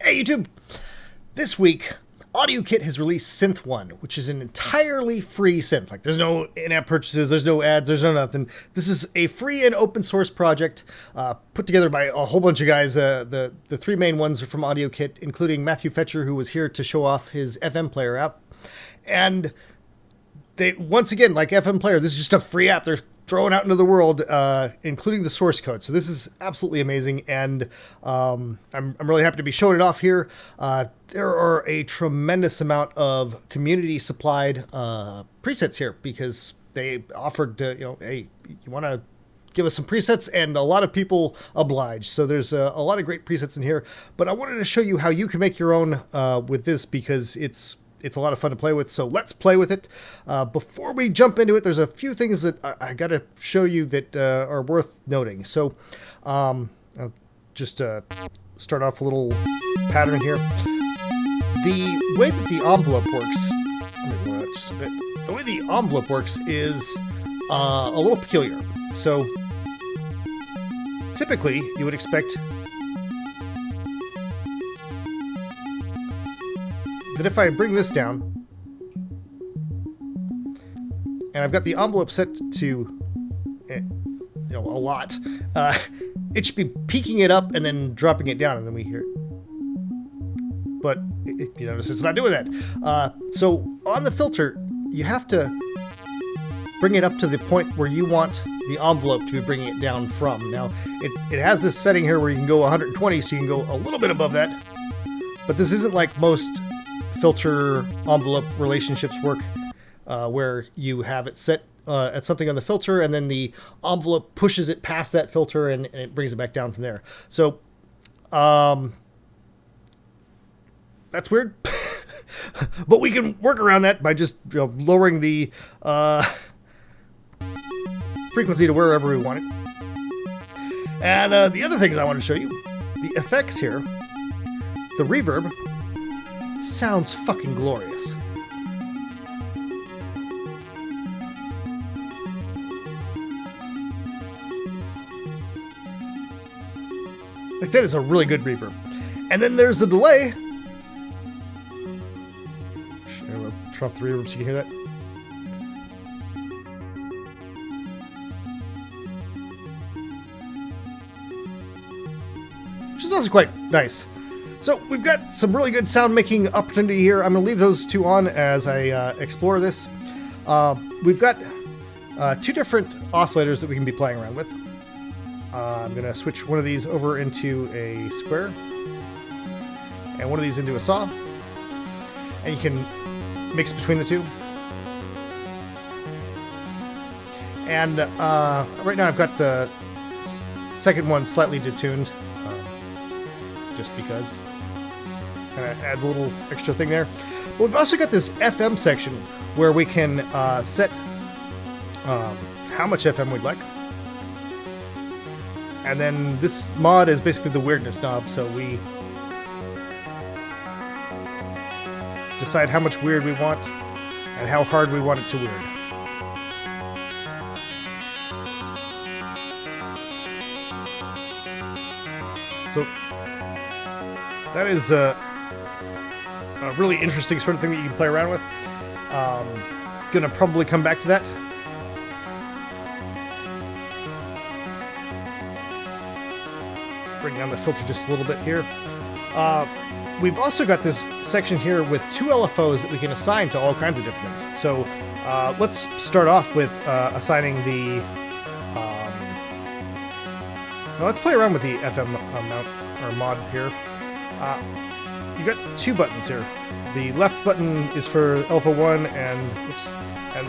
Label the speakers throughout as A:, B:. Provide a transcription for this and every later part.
A: Hey YouTube! This week, AudioKit has released Synth 1, which is an entirely free synth. Like, there's no in-app purchases, there's no ads, there's no nothing. This is a free and open source project put together by a whole bunch of guys. The three main ones are from AudioKit, including Matthew Fetcher, who was here to show off his FM player app. And they, once again, like FM player, this is just a free app they're throwing out into the world, including the source code. So this is absolutely amazing, and I'm really happy to be showing it off here. There are a tremendous amount of community supplied presets here because they offered to, hey, you want to give us some presets, and a lot of people oblige. So there's a lot of great presets in here, but I wanted to show you how you can make your own with this because it's a lot of fun to play with, so let's play with it. Before we jump into it, there's a few things that I got to show you that are worth noting. So I'll just start off a little pattern here. The way that the envelope works, let me move that just a bit. The way the envelope works is a little peculiar. So typically you would expect that if I bring this down, and I've got the envelope set to, a lot, it should be peaking it up and then dropping it down, and then we hear it. But you notice it's not doing that. So on the filter, you have to bring it up to the point where you want the envelope to be bringing it down from. Now, it has this setting here where you can go 120, so you can go a little bit above that, but this isn't like most filter envelope relationships work, where you have it set at something on the filter and then the envelope pushes it past that filter and it brings it back down from there. So that's weird. But we can work around that by just lowering the frequency to wherever we want it. And the other things I want to show you, the effects here, the reverb sounds fucking glorious. Like, that is a really good reverb. And then there's the delay. I'll turn off the reverb so you can hear that. Which is also quite nice. So we've got some really good sound making opportunity here. I'm going to leave those two on as I explore this. We've got two different oscillators that we can be playing around with. I'm going to switch one of these over into a square and one of these into a saw. And you can mix between the two. And right now I've got the second one slightly detuned, just because. Kind of adds a little extra thing there. But we've also got this FM section where we can set how much FM we'd like. And then this mod is basically the weirdness knob, so we decide how much weird we want and how hard we want it to weird. So that is a really interesting sort of thing that you can play around with. Gonna probably come back to that. Bring down the filter just a little bit here. We've also got this section here with two LFOs that we can assign to all kinds of different things. So let's start off with assigning the... now let's play around with the FM mount or mod here. You've got two buttons here. The left button is for LFO1 and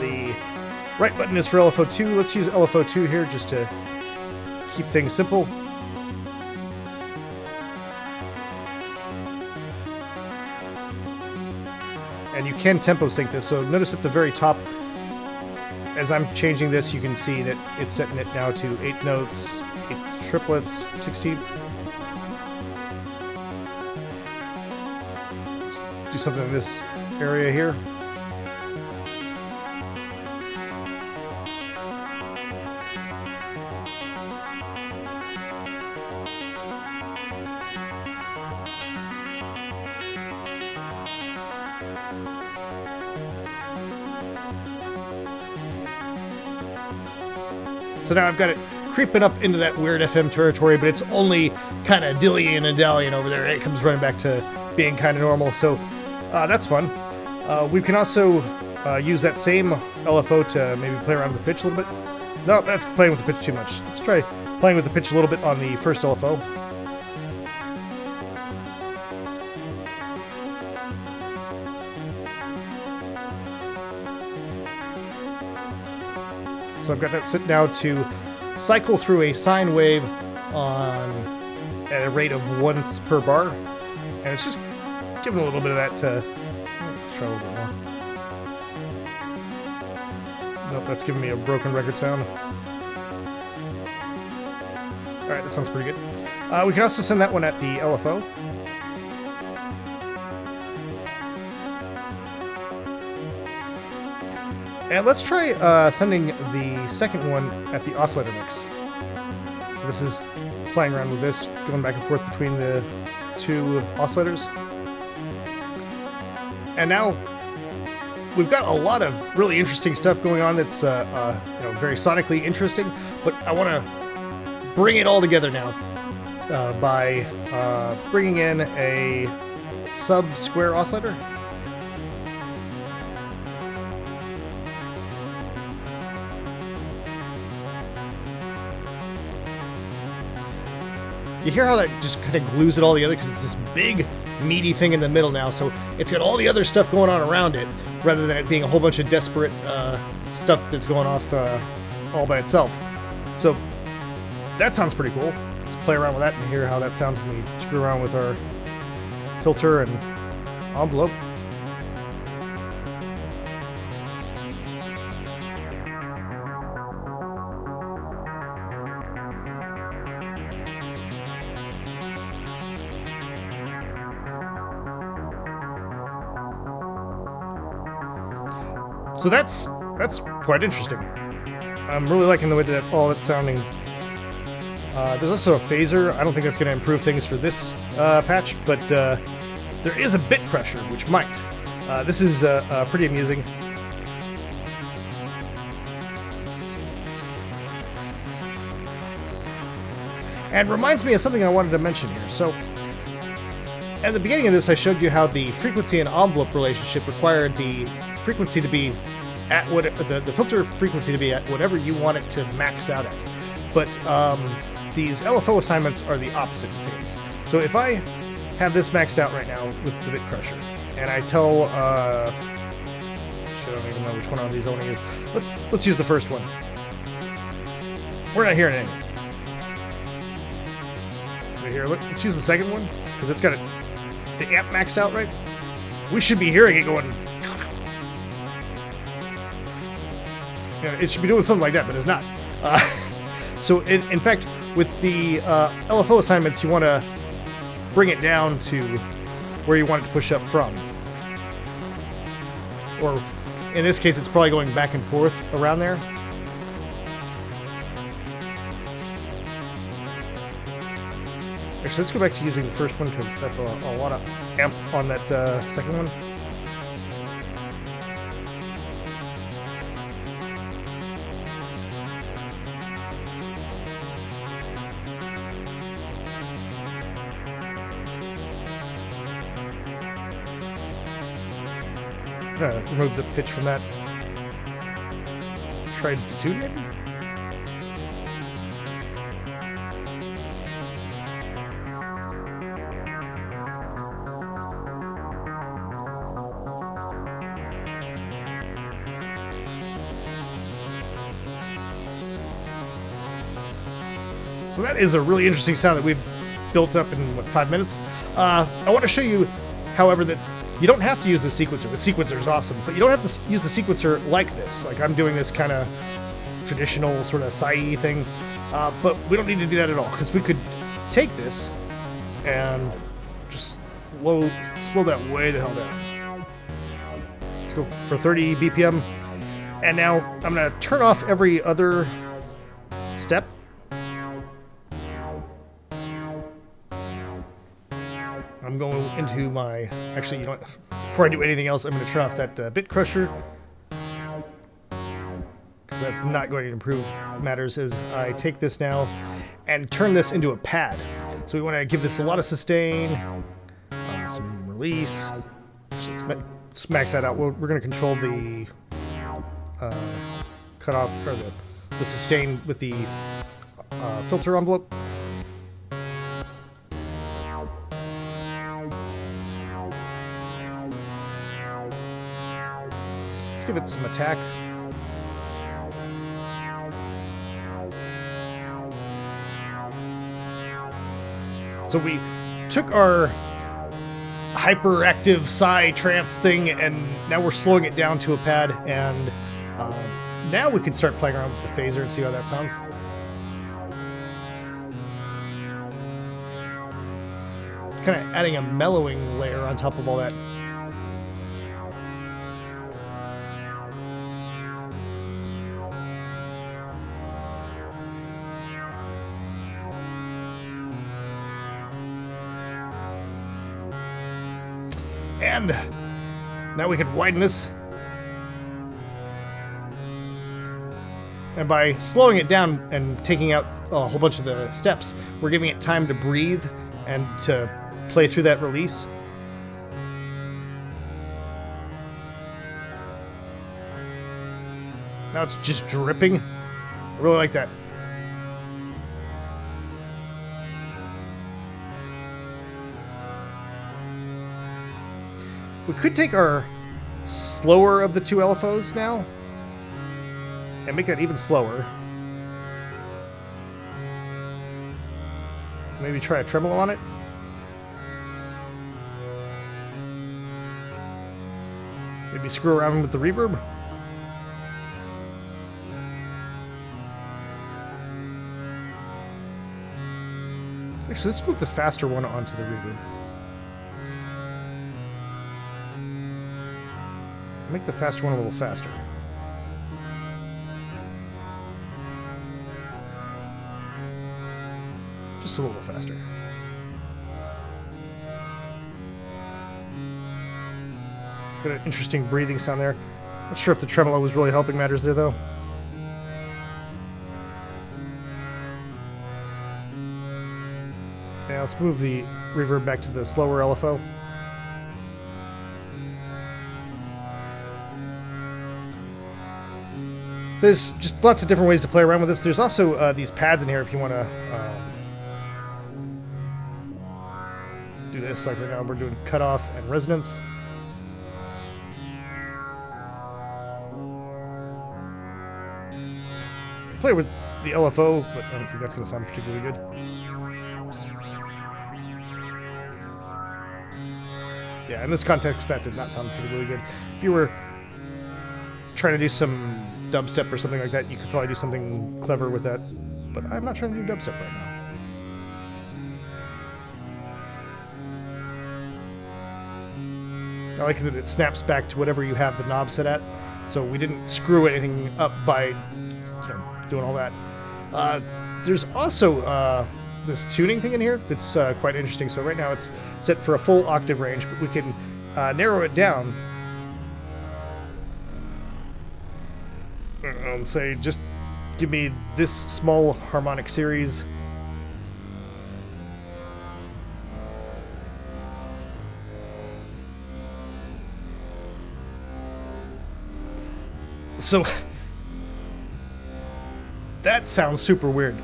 A: the right button is for LFO2. Let's use LFO2 here just to keep things simple. And you can tempo sync this, so notice at the very top, as I'm changing this, you can see that it's setting it now to 8 notes, 8 triplets, 16th. Do something in this area here. So now I've got it creeping up into that weird FM territory, but it's only kind of dillying and dallying over there. It comes running back to being kind of normal, so that's fun. We can also use that same LFO to maybe play around with the pitch a little bit. No, that's playing with the pitch too much. Let's try playing with the pitch a little bit on the first LFO. So I've got that set now to cycle through a sine wave at a rate of once per bar, and it's just giving a little bit of that to. Let's try a little bit more. Nope, that's giving me a broken record sound. All right, that sounds pretty good. We can also send that one at the LFO. And let's try sending the second one at the oscillator mix. So this is playing around with this, going back and forth between the two oscillators. And now we've got a lot of really interesting stuff going on that's very sonically interesting, but I want to bring it all together now by bringing in a sub-square oscillator. You hear how that just kind of glues it all together because it's this big, meaty thing in the middle now, so it's got all the other stuff going on around it, rather than it being a whole bunch of desperate stuff that's going off all by itself. So that sounds pretty cool. Let's play around with that and hear how that sounds when we screw around with our filter and envelope. So that's quite interesting. I'm really liking the way that all that's sounding. There's also a phaser. I don't think that's going to improve things for this patch, but there is a bit crusher, which might. This is pretty amusing. And reminds me of something I wanted to mention here. So at the beginning of this, I showed you how the frequency and envelope relationship required the frequency to be at what the filter frequency to be at whatever you want it to max out at. But these LFO assignments are the opposite, it seems. So if I have this maxed out right now with the bit crusher, and I tell shit, I don't even know which one of these zoning is. Let's use the first one. We're not hearing anything. Right here, let's use the second one because it's got the amp maxed out, right? We should be hearing it going. It should be doing something like that, but it's not. So in fact, with the LFO assignments, you want to bring it down to where you want it to push up from. Or in this case, it's probably going back and forth around there. Actually, let's go back to using the first one because that's a lot of amp on that second one. Remove the pitch from that. Try to 2 maybe? So that is a really interesting sound that we've built up in, what, 5 minutes? I want to show you, however, that you don't have to use the sequencer. The sequencer is awesome, but you don't have to use the sequencer like this. Like I'm doing this kind of traditional sort of sci thing, but we don't need to do that at all because we could take this and just slow that way the hell down. Let's go for 30 BPM. And now I'm going to turn off every other step. I'm going into my, actually, you know what, before I do anything else, I'm going to turn off that bit crusher, because so that's not going to improve matters, as I take this now and turn this into a pad. So we want to give this a lot of sustain, some release. So let's max that out. We're going to control the cutoff, or the sustain with the filter envelope. Let's give it some attack. So we took our hyperactive psi trance thing and now we're slowing it down to a pad, and now we can start playing around with the phaser and see how that sounds. It's kind of adding a mellowing layer on top of all that. And now we can widen this. And by slowing it down and taking out a whole bunch of the steps, we're giving it time to breathe and to play through that release. Now it's just dripping. I really like that. We could take our slower of the two LFOs now and make that even slower. Maybe try a tremolo on it. Maybe screw around with the reverb. Actually, let's move the faster one onto the reverb. Make the faster one a little faster. Just a little bit faster. Got an interesting breathing sound there. Not sure if the tremolo was really helping matters there, though. Yeah, let's move the reverb back to the slower LFO. There's just lots of different ways to play around with this. There's also these pads in here if you want to do this. Like right now we're doing cutoff and resonance. Play with the LFO, but I don't think that's going to sound particularly good. Yeah, in this context that did not sound particularly good. If you were trying to do some dubstep or something like that, you could probably do something clever with that, but I'm not trying to do dubstep right now. I like that it snaps back to whatever you have the knob set at, so we didn't screw anything up by doing all that. There's also this tuning thing in here that's quite interesting. So right now it's set for a full octave range, but we can narrow it down and say, just give me this small harmonic series. So that sounds super weird.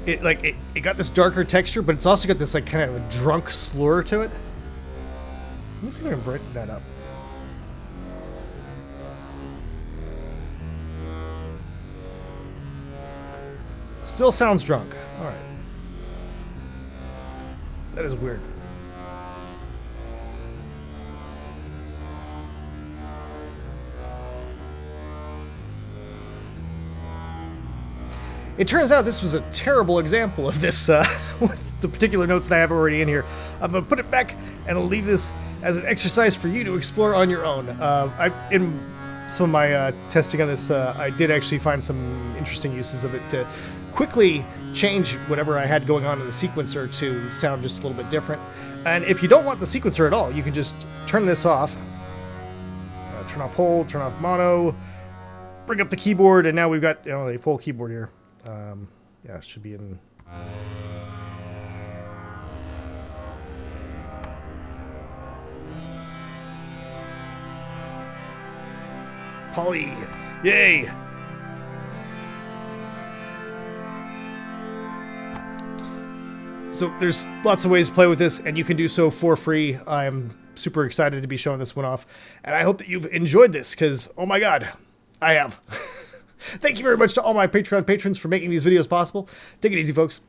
A: It got this darker texture, but it's also got this like kind of a drunk slur to it. Let me see if I can brighten that up. Still sounds drunk. All right. That is weird. It turns out this was a terrible example of this with the particular notes that I have already in here. I'm going to put it back and I'll leave this as an exercise for you to explore on your own. In some of my testing on this, I did actually find some interesting uses of it to quickly change whatever I had going on in the sequencer to sound just a little bit different. And if you don't want the sequencer at all, you can just turn this off. Turn off hold, turn off mono, bring up the keyboard, and now we've got a full keyboard here. Yeah, it should be in. Poly, yay! So there's lots of ways to play with this, and you can do so for free. I'm super excited to be showing this one off, and I hope that you've enjoyed this, because, oh my god, I have. Thank you very much to all my Patreon patrons for making these videos possible. Take it easy, folks.